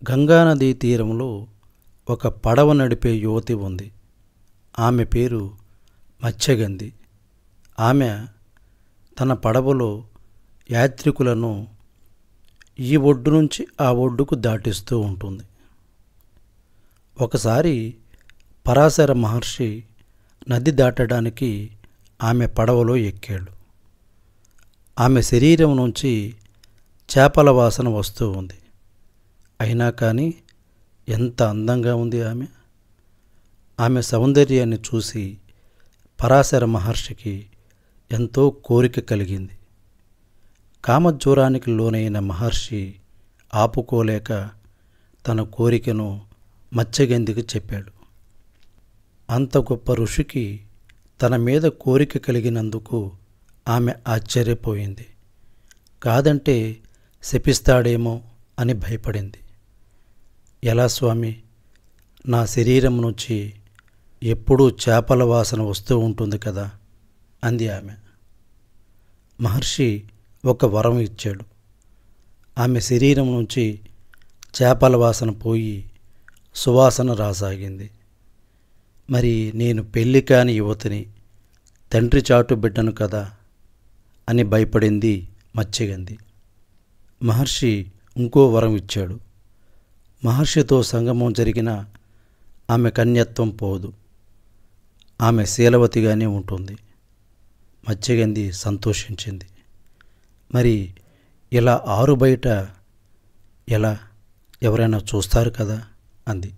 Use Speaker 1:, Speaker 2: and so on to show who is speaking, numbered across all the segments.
Speaker 1: గంగానదీ తీరంలో ఒక పడవ నడిపే యువతి ఉంది. ఆమె పేరు మత్స్యగంధి. ఆమె తన పడవలో యాత్రికులను ఈ ఒడ్డు నుంచి ఆ ఒడ్డుకు దాటిస్తూ ఉంటుంది. ఒకసారి పరాశర మహర్షి నది దాటడానికి ఆమె పడవలో ఎక్కాడు. ఆమె శరీరం నుంచి చేపల వాసన వస్తూ ఉంది. అయినా కానీ ఎంత అందంగా ఉంది ఆమె! ఆమె సౌందర్యాన్ని చూసి పరాశర మహర్షికి ఎంతో కోరిక కలిగింది. కామజ్వరానికి లోనైన మహర్షి ఆపుకోలేక తన కోరికను మత్స్యగంధికి చెప్పాడు. అంత గొప్ప ఋషికి తన మీద కోరిక కలిగినందుకు ఆమె ఆశ్చర్యపోయింది. కాదంటే శపిస్తాడేమో అని భయపడింది. ఎలా స్వామి, నా శరీరం నుంచి ఎప్పుడూ చేపల వాసన వస్తూ ఉంటుంది కదా అంది ఆమె. మహర్షి ఒక వరం ఇచ్చాడు. ఆమె శరీరం నుంచి చేపల వాసన పోయి సువాసన రాసాగింది. మరి నేను పెళ్లి కాని యువతిని, తండ్రి చాటు బిడ్డను కదా అని భయపడింది మత్స్యగంధి. మహర్షి ఇంకో వరం ఇచ్చాడు. మహర్షితో సంగమం జరిగిన ఆమె కన్యత్వం పోదు, ఆమె శీలవతిగానే ఉంటుంది. మత్స్యగంధి సంతోషించింది. మరి ఇలా ఆరుబయట ఎలా, ఎవరైనా చూస్తారు కదా అంది.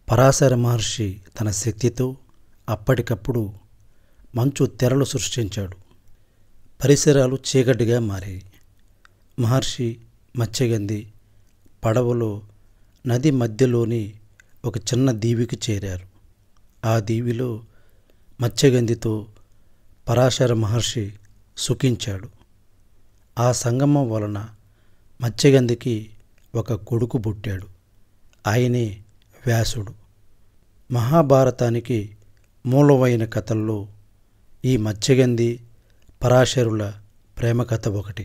Speaker 1: పరాశర మహర్షి తన శక్తితో అప్పటికప్పుడు మంచు తెరలు సృష్టించాడు. పరిసరాలు చీకటిగా మారాయి. మహర్షి, మత్స్యగంధి పడవలో నది మధ్యలోని ఒక చిన్న దీవికి చేరారు. ఆ దీవిలో మత్స్యగంధితో పరాశర మహర్షి సుఖించాడు. ఆ సంగమం వలన మత్స్యగంధికి ఒక కొడుకు పుట్టాడు. ఆయనే వ్యాసుడు. మహాభారతానికి మూలమైన కథల్లో ఈ మత్స్యగంధి పరాశరుల ప్రేమ కథ ఒకటి.